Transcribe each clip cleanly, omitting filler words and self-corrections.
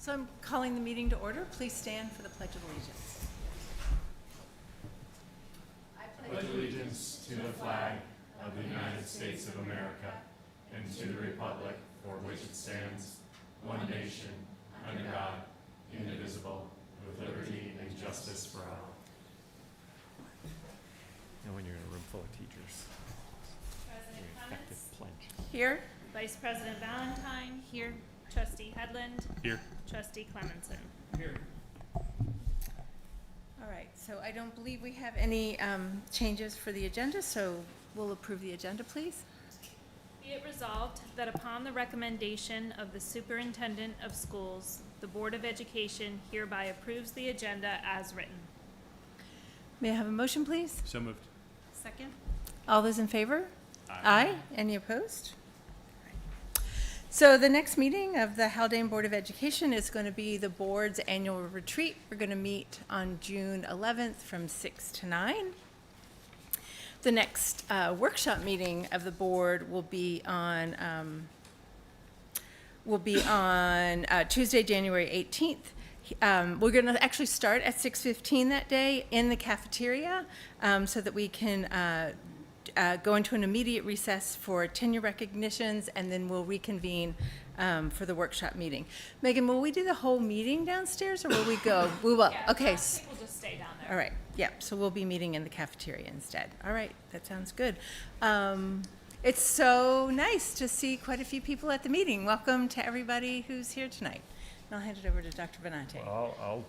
So I'm calling the meeting to order. Please stand for the Pledge of Allegiance. I pledge allegiance to the flag of the United States of America and to the republic for which it stands, one nation, under God, indivisible, with liberty and justice for all. And when you're in a room full of teachers, President Clements, pledge. Here. Vice President Valentine, here. Trustee Headland, Here. Trustee Clementson. Here. All right, so I don't believe we have any changes for the agenda, so we'll approve the agenda, please. Be it resolved that upon the recommendation of the Superintendent of Schools, the Board of Education hereby approves the agenda as written. May I have a motion, please? So moved. Second. All those in favor? Aye. Any opposed? So the next meeting of the Haldane Board of Education is going to be the board's annual retreat. We're going to meet on June 11th from 6 to 9. The next workshop meeting of the board will be on Tuesday, January 18th. We're going to actually start at 6:15 that day in the cafeteria so that we can go into an immediate recess for tenure recognitions, and then we'll reconvene for the workshop meeting. Megan, will we do the whole meeting downstairs, or will we go? We will. Yeah, Okay. I think we'll just stay down there. All right. Yep. So we'll be meeting in the cafeteria instead. All right. That sounds good. It's so nice to see quite a few people at the meeting. Welcome to everybody who's here tonight. And I'll hand it over to Dr. Benante. Well,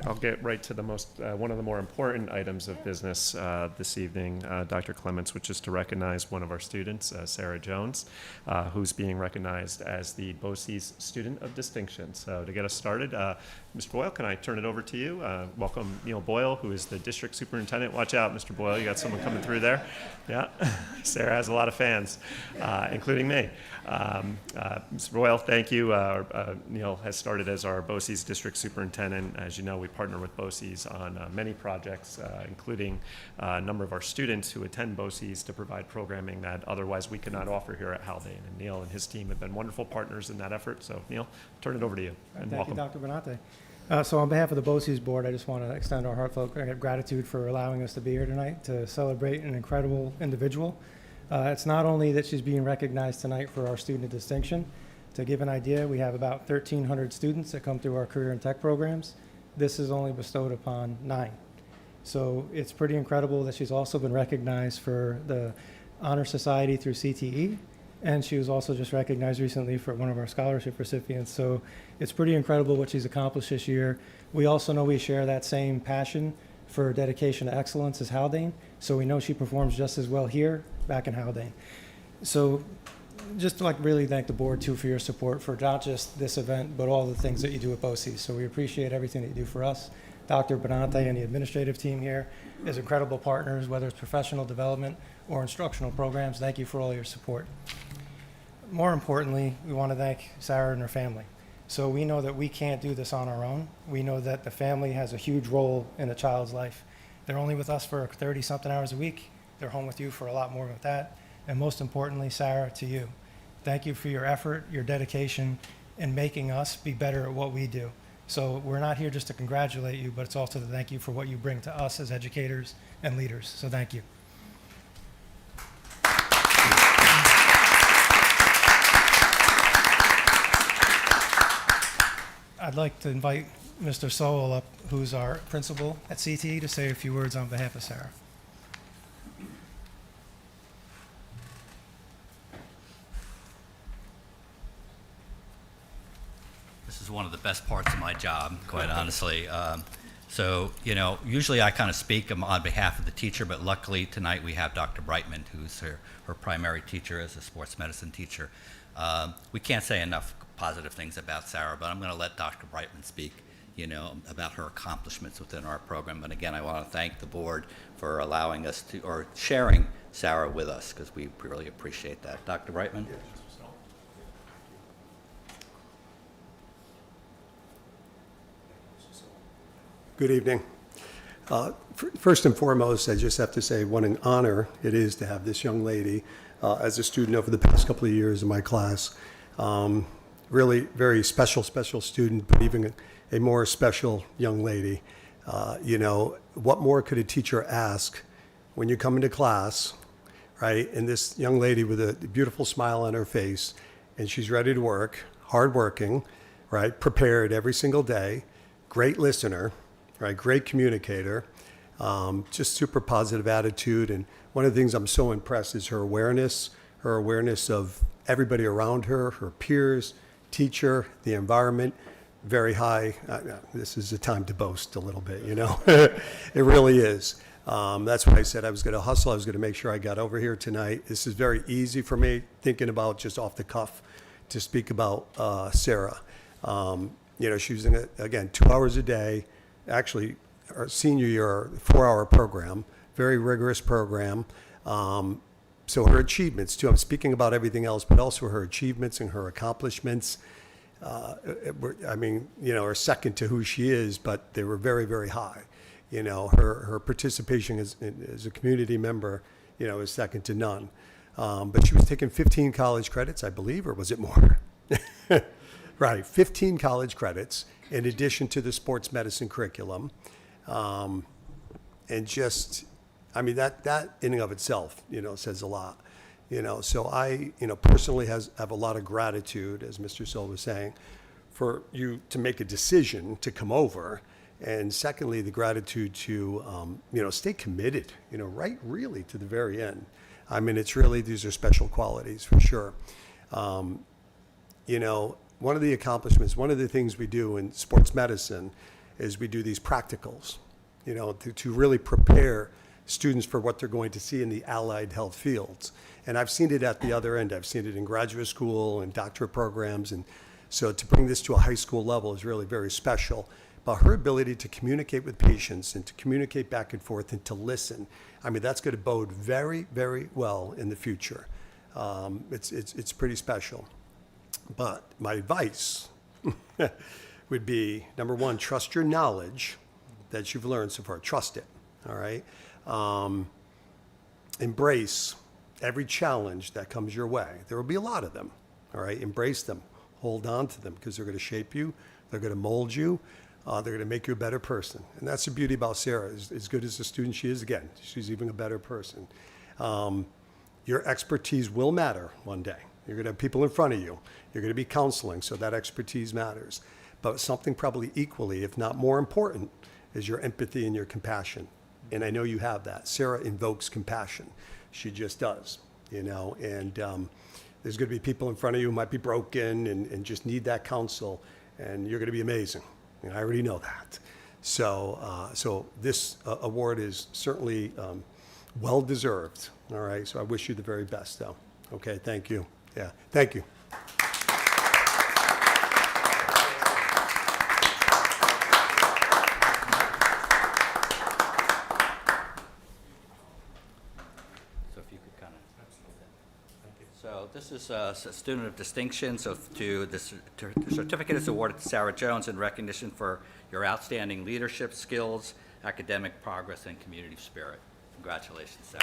I'll get right to the one of the more important items of business this evening, Dr. Clements, which is to recognize one of our students, Sarah Jones, who's being recognized as the BOCES Student of Distinction. So to get us started, Mr. Boyle, can I turn it over to you? Welcome Neil Boyle, who is the district superintendent. Watch out, Mr. Boyle, you got someone coming through there. Yeah, Sarah has a lot of fans, including me. Mr. Boyle, thank you. Neil has started as our BOCES district superintendent. As you know, we partner with BOCES on many projects, including a number of our students who attend BOCES to provide programming that otherwise we could not offer here at Haldane. And Neil and his team have been wonderful partners in that effort. So, Neil, turn it over to you. And Thank welcome. you, Dr. Benante. So on behalf of the BOCES board, I just want to extend our heartfelt gratitude for allowing us to be here tonight to celebrate an incredible individual. It's not only that she's being recognized tonight for our student of distinction. To give an idea, we have about 1,300 students that come through our career and tech programs. This is only bestowed upon 9. So it's pretty incredible that she's also been recognized for the Honor Society through CTE. And she was also just recognized recently for one of our scholarship recipients. So it's pretty incredible what she's accomplished this year. We also know we share that same passion for dedication to excellence as Haldane. So we know she performs just as well here back in Haldane. So just to really thank the board too for your support for not just this event, but all the things that you do at BOCES. So we appreciate everything that you do for us. Dr. Benante and the administrative team here is incredible partners, whether it's professional development or instructional programs. Thank you for all your support. More importantly, we want to thank Sarah and her family. So we know that we can't do this on our own. We know that the family has a huge role in a child's life. They're only with us for 30-something hours a week. They're home with you for a lot more than that. And most importantly, Sarah, to you. Thank you for your effort, your dedication in making us be better at what we do. So we're not here just to congratulate you, but it's also to thank you for what you bring to us as educators and leaders. So thank you. I'd like to invite Mr. Sowell up, who's our principal at CTE, to say a few words on behalf of Sarah. This is one of the best parts of my job, quite honestly. So, usually I kind of speak on behalf of the teacher, but luckily tonight we have Dr. Brightman, who's her primary teacher as a sports medicine teacher. We can't say enough positive things about Sarah, but I'm going to let Dr. Brightman speak, about her accomplishments within our program. And again, I want to thank the board for allowing us to, or sharing Sarah with us, because we really appreciate that. Dr. Brightman? Good evening. First and foremost, I just have to say what an honor it is to have this young lady as a student over the past couple of years in my class. really very special student, but even a more special young lady. You know, what more could a teacher ask when you come into class, right? And this young lady with a beautiful smile on her face, and she's ready to work, hardworking, right? Prepared every single day, great listener, right? Great communicator, just super positive attitude. And one of the things I'm so impressed is her awareness of everybody around her, her peers, teacher, the environment, very high. This is a time to boast a little bit, you know. It really is. That's why I said I was going to hustle. I was going to make sure I got over here tonight. This is very easy for me, thinking about just off the cuff, to speak about Sarah. You know, she was in, again, 2 hours a day. Actually, our senior year, 4-hour program, very rigorous program. So her achievements, too, I'm speaking about everything else, but also her achievements and her accomplishments, I mean, you know, are second to who she is, but they were very, very high. You know, her participation as a community member, you know, is second to none. But she was taking 15 college credits, I believe, or was it more? Right, 15 college credits in addition to the sports medicine curriculum. And just, I mean, that in and of itself, you know, says a lot. You know, so I, you know, personally have a lot of gratitude, as Mr. Soul was saying, for you to make a decision to come over. And secondly, the gratitude to, you know, stay committed, you know, right really to the very end. I mean, it's really, these are special qualities for sure. You know, one of the accomplishments, one of the things we do in sports medicine is we do these practicals, you know, to really prepare students for what they're going to see in the allied health fields. And I've seen it at the other end. I've seen it in graduate school and doctorate programs. And so to bring this to a high school level is really very special. But her ability to communicate with patients and to communicate back and forth and to listen, I mean, that's going to bode very, very well in the future. It's pretty special. But my advice would be, number one, trust your knowledge that you've learned so far. Trust it, all right? Embrace every challenge that comes your way. There will be a lot of them, all right? Embrace them. Hold on to them because they're going to shape you. They're going to mold you. They're going to make you a better person. And that's the beauty about Sarah. As good as the student she is, again, she's even a better person. Your expertise will matter one day. You're going to have people in front of you. You're going to be counseling, so that expertise matters. But something probably equally, if not more important, is your empathy and your compassion. And I know you have that. Sarah invokes compassion. She just does, you know. And there's going to be people in front of you who might be broken and just need that counsel. And you're going to be amazing. And I already know that. So this award is certainly well-deserved. All right. So I wish you the very best, though. Okay. Thank you. Yeah. Thank you. So if you could kind of. So this is a student of distinction. So the certificate is awarded to Sarah Jones in recognition for your outstanding leadership skills, academic progress, and community spirit. Congratulations, Sarah.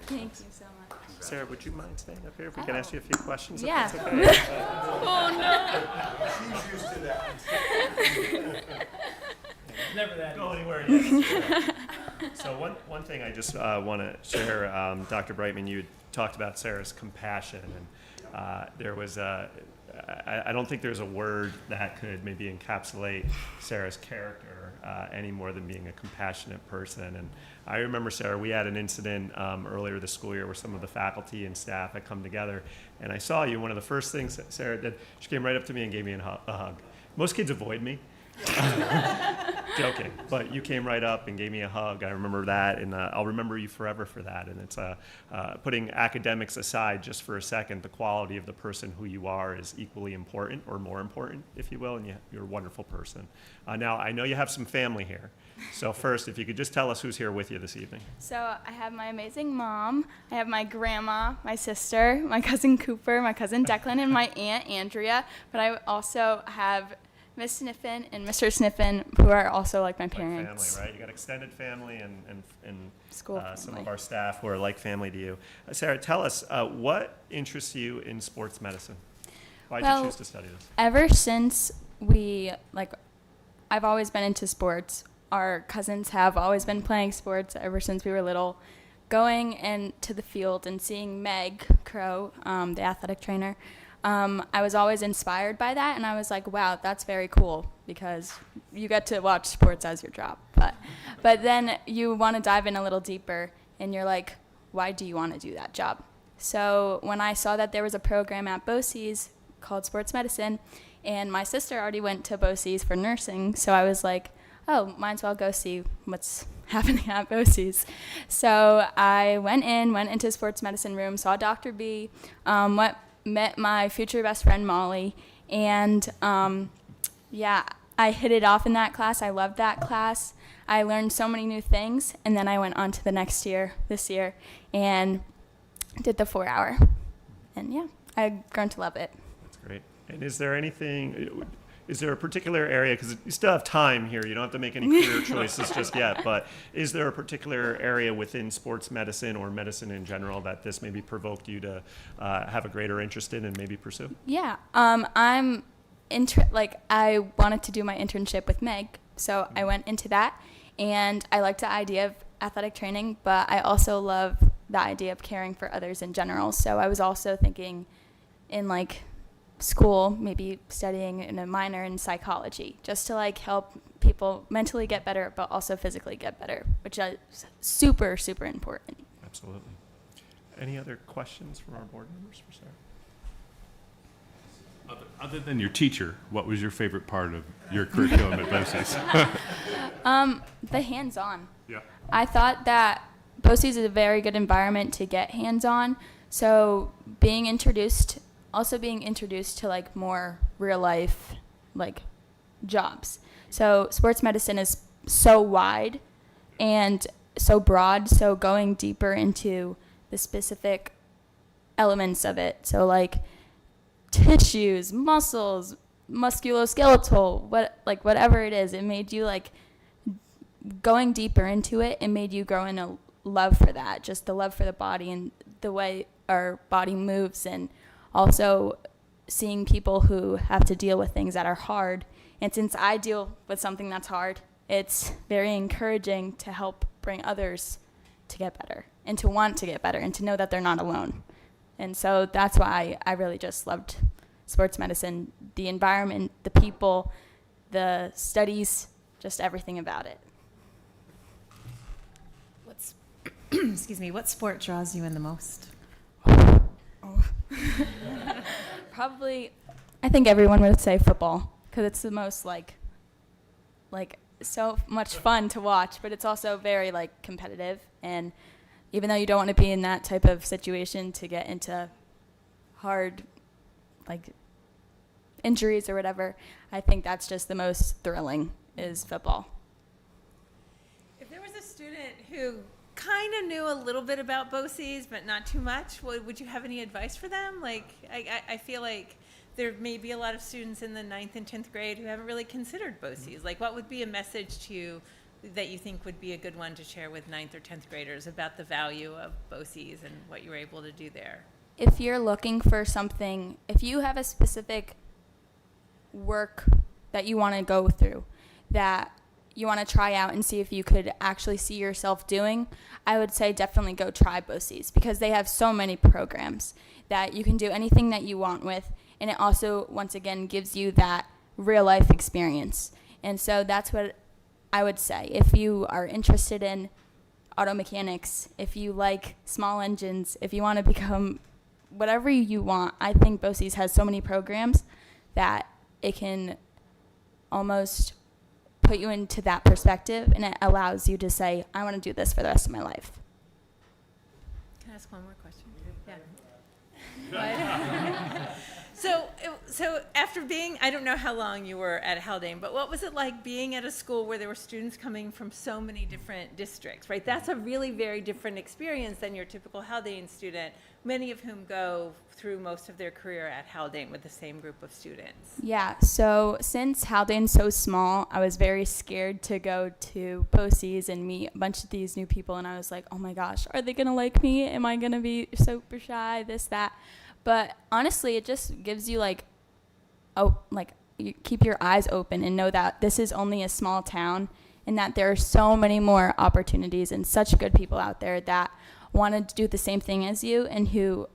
Thank you so much. Sarah, would you mind staying up here if we can ask you a few questions? Yeah. If that's okay? Oh, no. She's used to that. Never that. Go anywhere yet. So one thing I just want to share, Dr. Brightman, you talked about Sarah's compassion, and there was I don't think there's a word that could maybe encapsulate Sarah's character any more than being a compassionate person. And I remember, Sarah, we had an incident earlier this school year where some of the faculty and staff had come together, and I saw you. One of the first things that Sarah did, she came right up to me and gave me a hug. Most kids avoid me. Joking, but you came right up and gave me a hug. I remember that, and I'll remember you forever for that. And it's putting academics aside just for a second, the quality of the person who you are is equally important, or more important, if you will, and you're a wonderful person. Now, I know you have some family here. So first, if you could just tell us who's here with you this evening. So I have my amazing mom, I have my grandma, my sister, my cousin Cooper, my cousin Declan, and my aunt Andrea. But I also have Miss Sniffen and Mr. Sniffen, who are also like my Like parents. family, right? You got extended family and School some family. of our staff who are like family to you. Sarah, tell us, what interests you in sports medicine? Why did Well, you choose to study this? Ever since I've always been into sports. Our cousins have always been playing sports ever since we were little. Going into the field and seeing Meg Crow, the athletic trainer, I was always inspired by that, and I was like, wow, that's very cool, because you get to watch sports as your job. But then you want to dive in a little deeper, and you're like, why do you want to do that job? So when I saw that there was a program at BOCES called sports medicine, and my sister already went to BOCES for nursing, so I was like, oh, might as well go see what's happening at BOCES. So I went into sports medicine room, saw Dr. B, met my future best friend Molly, and I hit it off in that class. I loved that class. I learned so many new things, and then I went on to the next year, this year, and did the 4-hour. And yeah, I've grown to love it. That's great. And is there a particular area, because you still have time here, you don't have to make any career choices just yet, but is there a particular area within sports medicine or medicine in general that this maybe provoked you to have a greater interest in and maybe pursue? Yeah, I wanted to do my internship with Meg, so I went into that, and I liked the idea of athletic training, but I also love the idea of caring for others in general, so I was also thinking in school, maybe studying in a minor in psychology, just to help people mentally get better, but also physically get better, which is super, super important. Absolutely. Any other questions from our board members for Sarah? Other than your teacher, what was your favorite part of your curriculum at BOCES? The hands-on. Yeah. I thought that BOCES is a very good environment to get hands-on, so being introduced to more real life jobs. So sports medicine is so wide and so broad, so going deeper into the specific elements of it. So tissues, muscles, musculoskeletal, whatever it is, it made you going deeper into it, it made you grow in a love for that, just the love for the body and the way our body moves, and also seeing people who have to deal with things that are hard. And since I deal with something that's hard, it's very encouraging to help bring others to get better and to want to get better and to know that they're not alone. And so that's why I really just loved sports medicine, the environment, the people, the studies, just everything about it. Excuse me, what sport draws you in the most? Probably, I think everyone would say football, because it's the most so much fun to watch, but it's also very competitive, and even though you don't want to be in that type of situation to get into hard injuries or whatever, I think that's just the most thrilling is football. If there was a student who kind of knew a little bit about BOCES, but not too much, would you have any advice for them? I feel like there may be a lot of students in the 9th and 10th grade who haven't really considered BOCES. What would be a message to you that you think would be a good one to share with 9th or 10th graders about the value of BOCES and what you were able to do there? If you're looking for something, if you have a specific work that you want to go through, that you want to try out and see if you could actually see yourself doing, I would say definitely go try BOCES, because they have so many programs that you can do anything that you want with, and it also, once again, gives you that real life experience. And so that's what I would say. If you are interested in auto mechanics, if you like small engines, if you want to become whatever you want, I think BOCES has so many programs that it can almost put you into that perspective, and it allows you to say, I want to do this for the rest of my life. Can I ask one more question? Yeah. So after being, I don't know how long you were at Haldane, but what was it like being at a school where there were students coming from so many different districts, right? That's a really very different experience than your typical Haldane student many of whom go through most of their career at Haldane with the same group of students. Yeah, so since Haldane's so small, I was very scared to go to BOCES and meet a bunch of these new people, and I was like, oh my gosh, are they gonna like me? Am I gonna be super shy, this, that? But honestly, it just gives you you keep your eyes open and know that this is only a small town and that there are so many more opportunities and such good people out there that want to do the same thing as you and who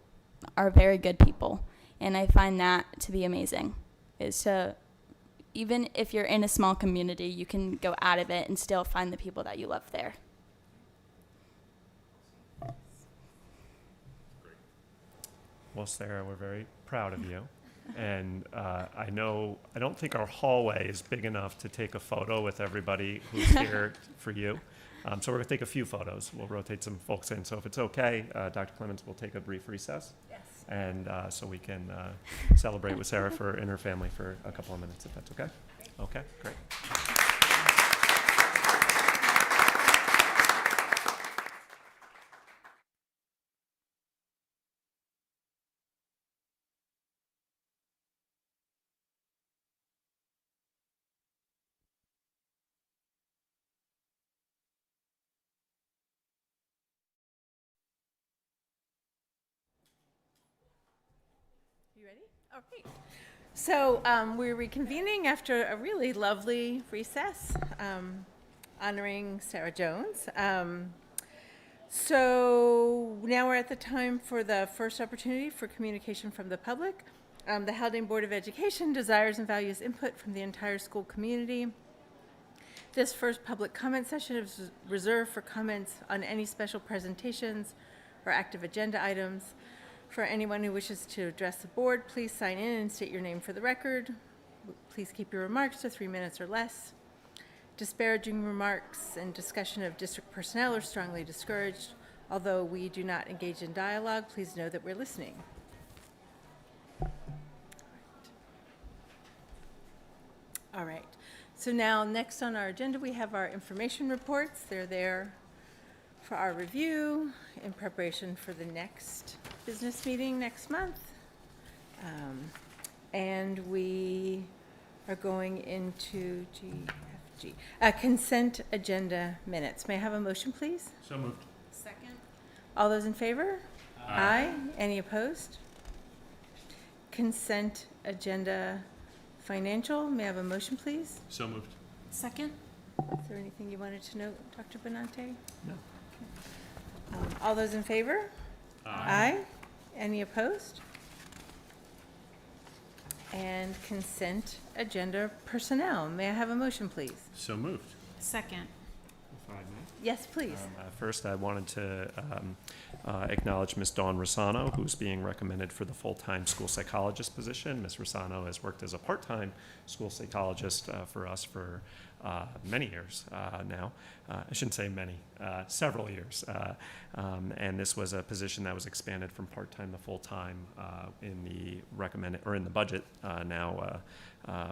are very good people. And I find that to be amazing, is to, even if you're in a small community, you can go out of it and still find the people that you love there. Well, Sarah, we're very proud of you. And I don't think our hallway is big enough to take a photo with everybody who's here for you. So we're going to take a few photos. We'll rotate some folks in. So if it's okay, Dr. Clements will take a brief recess. Yes. And so we can celebrate with Sarah and her family for a couple of minutes, if that's okay. Okay, great. You ready? All right. So we're reconvening after a really lovely recess, honoring Sarah Jones. So now we're at the time for the first opportunity for communication from the public. The Haldane Board of Education desires and values input from the entire school community. This first public comment session is reserved for comments on any special presentations or active agenda items. For anyone who wishes to address the board, please sign in and state your name for the record. Please keep your remarks to 3 minutes or less. Disparaging remarks and discussion of district personnel are strongly discouraged. Although we do not engage in dialogue, please know that we're listening. All right. So now next on our agenda, we have our information reports. They're there for our review in preparation for the next business meeting next month. And we are going into consent agenda minutes. May I have a motion, please? So moved. Second. All those in favor? Aye. Any opposed? Consent agenda financial. May I have a motion, please? So moved. Second. Is there anything you wanted to note, Dr. Benante? No. All those in favor? Aye. Any opposed? And consent agenda personnel. May I have a motion, please? So moved. Second. If I may. Yes, please. First, I wanted to acknowledge Ms. Dawn Rossano, who's being recommended for the full-time school psychologist position. Ms. Rossano has worked as a part-time school psychologist for us for many years now. I shouldn't say many, several years. And this was a position that was expanded from part-time to full-time in the budget now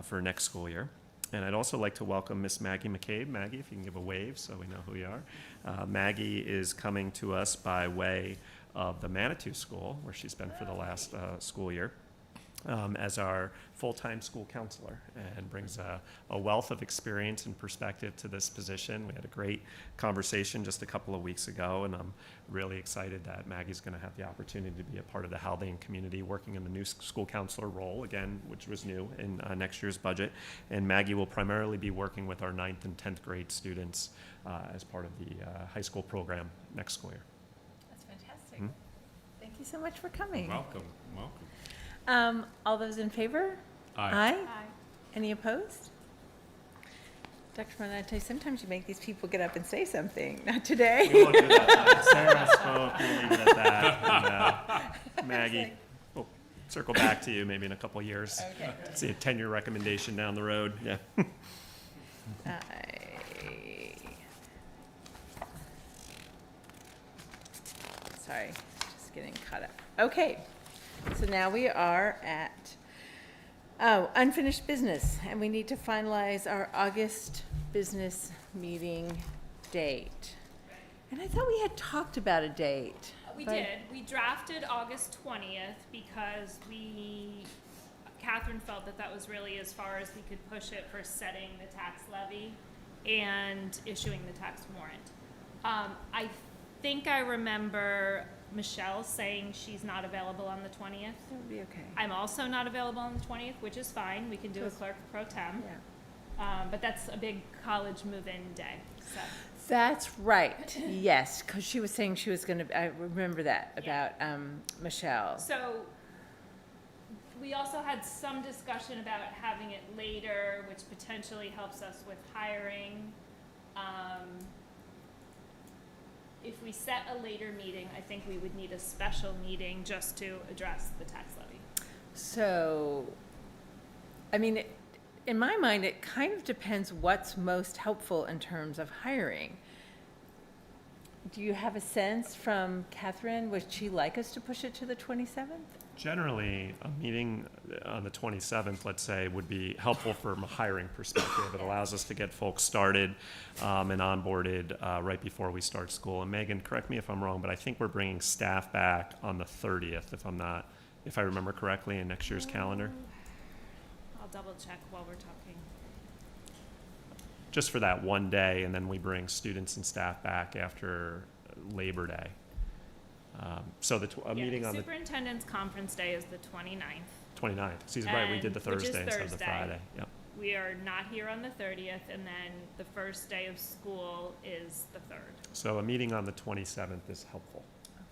for next school year. And I'd also like to welcome Miss Maggie McCabe. Maggie, if you can give a wave so we know who you are. Maggie is coming to us by way of the Manitou School, where she's been for the last school year, as our full-time school counselor, and brings a wealth of experience and perspective to this position. We had a great conversation just a couple of weeks ago, and I'm really excited that Maggie's going to have the opportunity to be a part of the Haldane community, working in the new school counselor role, again, which was new in next year's budget. And Maggie will primarily be working with our 9th and 10th grade students as part of the high school program next school year. That's fantastic. Thank you so much for coming. Welcome. Welcome. All those in favor? Aye. Aye. Any opposed? Dr. Benante, sometimes you make these people get up and say something. Not today. We won't do that. Sarah spoke. We'll leave it at that. And, Maggie, we'll circle back to you maybe in a couple of years. Okay. See a tenure recommendation down the road. Yeah. Sorry, just getting caught up. Okay, so now we are at unfinished business, and we need to finalize our August business meeting date. And I thought we had talked about a date. We But- did. We drafted August 20th because Catherine felt that that was really as far as we could push it for setting the tax levy and issuing the tax warrant. I think I remember Michelle saying she's not available on the 20th. That would be okay. I'm also not available on the 20th, which is fine. We can do a clerk pro tem. Yeah. But that's a big college move-in day, so. That's right. Yes, because she was saying she was going to, I remember that Yeah. about Michelle. So we also had some discussion about having it later, which potentially helps us with hiring. If we set a later meeting, I think we would need a special meeting just to address the tax levy. So, I mean, in my mind, it kind of depends what's most helpful in terms of hiring. Do you have a sense from Catherine? Would she like us to push it to the 27th? Generally, a meeting on the 27th, let's say, would be helpful from a hiring perspective. It allows us to get folks started and onboarded right before we start school. And Megan, correct me if I'm wrong, but I think we're bringing staff back on the 30th, if I remember correctly, in next year's calendar. I'll double check while we're talking. Just for that one day, and then we bring students and staff back after Labor Day. So a meeting on the Superintendent's conference day is the 29th. 29th. She's right, we did the Which is Thursday instead of the Thursday. Friday. Yep. We are not here on the 30th, and then the first day of school is the 3rd. So a meeting on the 27th is helpful.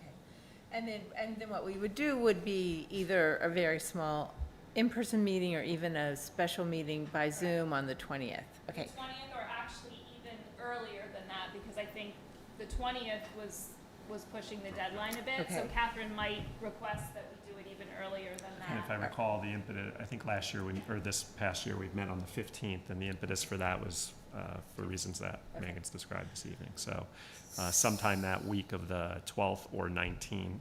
Okay. And then what we would do would be either a very small in-person meeting or even a special meeting by Zoom on the 20th. Okay. 20th, or actually even earlier than that, because I think the 20th was pushing the deadline a bit. So Okay. Catherine might request that we do it even earlier than And that. if I recall, the impetus, I think this past year, we've met on the 15th, and the impetus for that was for reasons that Okay. Megan's described this evening. So sometime that week of the 12th or 19th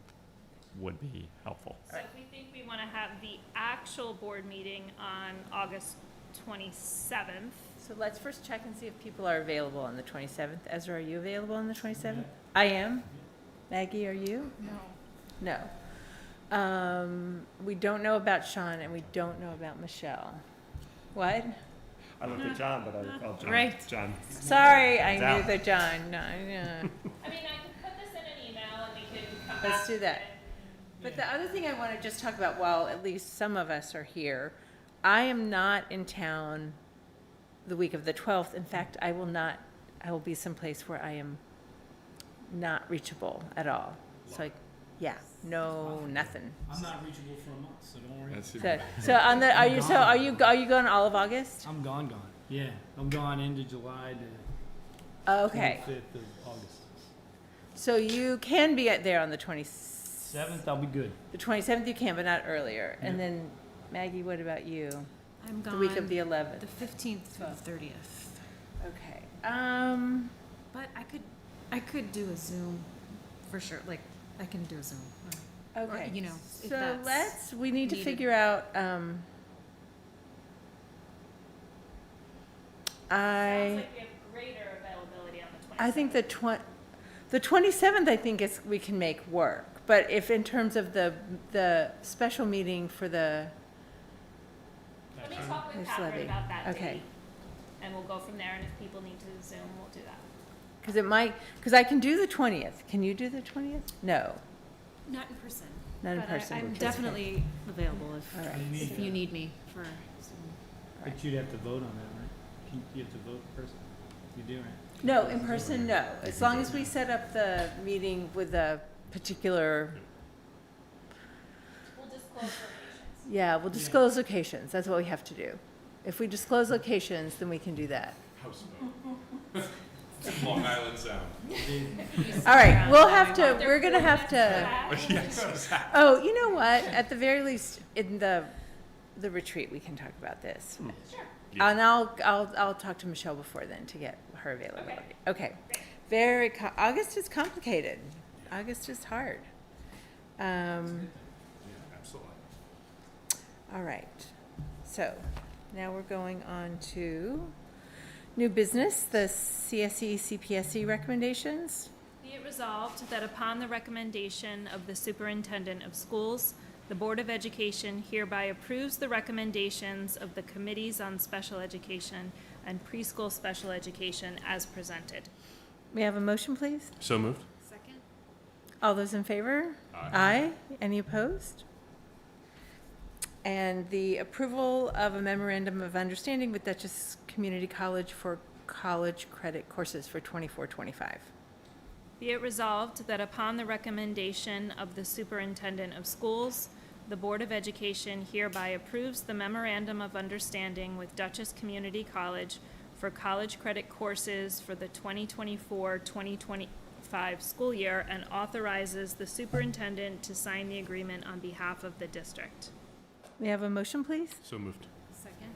would be helpful. So if we think we want to have the actual board meeting on August 27th, So let's first check and see if people are available on the 27th. Ezra, are you available on the 27th? I am. Maggie, are you? no. No. We don't know about Sean and we don't know about Michelle. What? I looked at John, but I called John. Right. John. Sorry, I knew Down. that John, no. I mean, I can put this in an email and we can come back. Let's do to that. it. But the other thing I want to just talk about, while at least some of us are here, I am not in town the week of the 12th. In fact, I will be someplace where I am not reachable at all. So, yeah, no, nothing. I'm not reachable for a month, so don't worry. Are you going all of August? I'm gone. Yeah, I'm gone into July to Okay, 25th of August. so you can be there on the 7th, I'll be good. The 27th you can, but not earlier. And then, Maggie, what about you? I'm The gone. week of the 11th? The 15th through the 30th. Okay. But I could do a Zoom for sure. Like, I can do a Zoom. Okay. you know, if So that's we need to needed. figure out, Sounds I like we have greater availability on the 27th. think the 27th, I think we can make work. But if in terms of the special meeting for the, Let me talk with Ms. Catherine Levy. about that Okay. date, and we'll go from there, and if people need to Zoom, we'll do that. because I can do the 20th. Can you do the 20th? No, Not in person. not in but person. I'm Okay. definitely available if, All right. if you need me for Zoom. But you'd have to vote on that, right? You have to vote in person. You do, right? No, in person, no. As long as we set up the meeting with a particular, We'll disclose locations. yeah, we'll disclose locations. That's what we have to do. If we disclose locations, then we can do that. Long Island Sound. All right, we're gonna have to, oh, you know what? At the very least, in the retreat, we can talk about this. Sure. And I'll talk to Michelle before then to get her availability. Okay. August is complicated. August is hard. Absolutely. All right. So now we're going on to new business, the CSE, CPSE recommendations. The Be it resolved that upon the recommendation of the Superintendent of Schools, the Board of Education hereby approves the recommendations of the Committees on Special Education and Preschool Special Education as presented. May I have a motion, please? So moved. Second? All those in favor? Aye. Any opposed? And the approval of a memorandum of understanding with Dutchess Community College for college credit courses for 24-25. Be it resolved that upon the recommendation of the Superintendent of Schools, the Board of Education hereby approves the Memorandum of Understanding with Dutchess Community College for college credit courses for the 2024-2025 school year and authorizes the superintendent to sign the agreement on behalf of the district. May I have a motion, please? So moved. Second?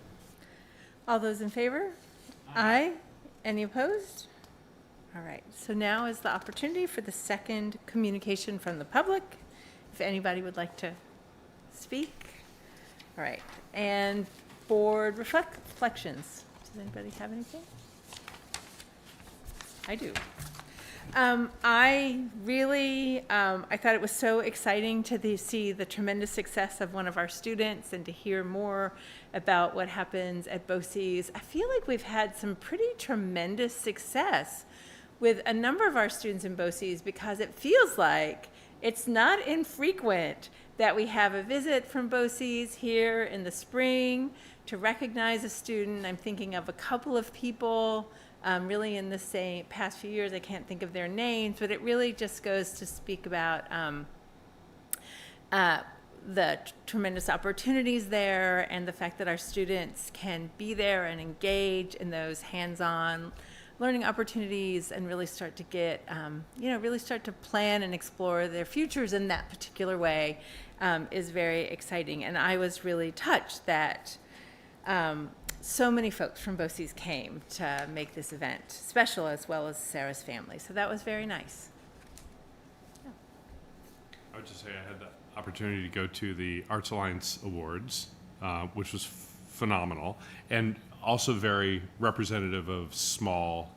All those in favor? Aye. Any opposed? All right, so now is the opportunity for the second communication from the public, if anybody would like to speak. All right, and board reflections. Does anybody have anything? I do. I thought it was so exciting to see the tremendous success of one of our students and to hear more about what happens at BOCES. I feel like we've had some pretty tremendous success with a number of our students in BOCES because it feels like it's not infrequent that we have a visit from BOCES here in the spring to recognize a student. I'm thinking of a couple of people really in the past few years. I can't think of their names, but it really just goes to speak about the tremendous opportunities there and the fact that our students can be there and engage in those hands-on learning opportunities and really start to get, really start to plan and explore their futures in that particular way is very exciting. And I was really touched that so many folks from BOCES came to make this event special, as well as Sarah's family. So that was very nice. I would just say I had the opportunity to go to the Arts Alliance Awards, which was phenomenal, and also very representative of small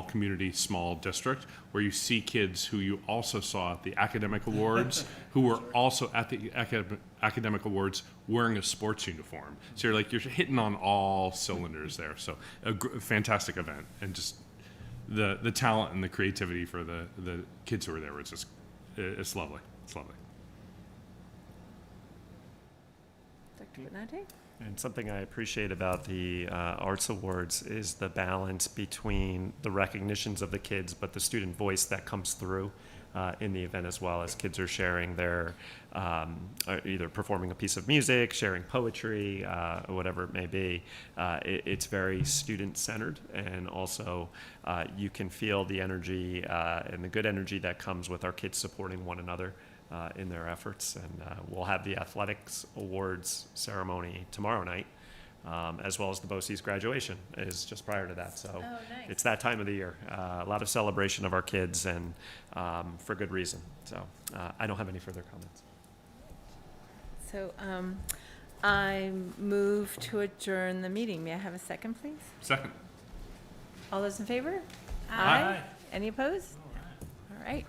community, small district, where you see kids who you also saw at the academic awards, who were also at the academic awards wearing a sports uniform. So you're hitting on all cylinders there. So a fantastic event, and just the talent and the creativity for the kids who were there was just, it's lovely. It's lovely. Dr. Benante? And something I appreciate about the Arts Awards is the balance between the recognitions of the kids, but the student voice that comes through in the event as well, as kids are sharing their, either performing a piece of music, sharing poetry, or whatever it may be. It's very student-centered, and also you can feel the energy and the good energy that comes with our kids supporting one another in their efforts. And we'll have the athletics awards ceremony tomorrow night, as well as the BOCES graduation is just prior to that. So nice. It's that time of the year. A lot of celebration of our kids, and for good reason. So I don't have any further comments. So I move to adjourn the meeting. May I have a second, please? Second. All those in favor? Aye. Any opposed? All right.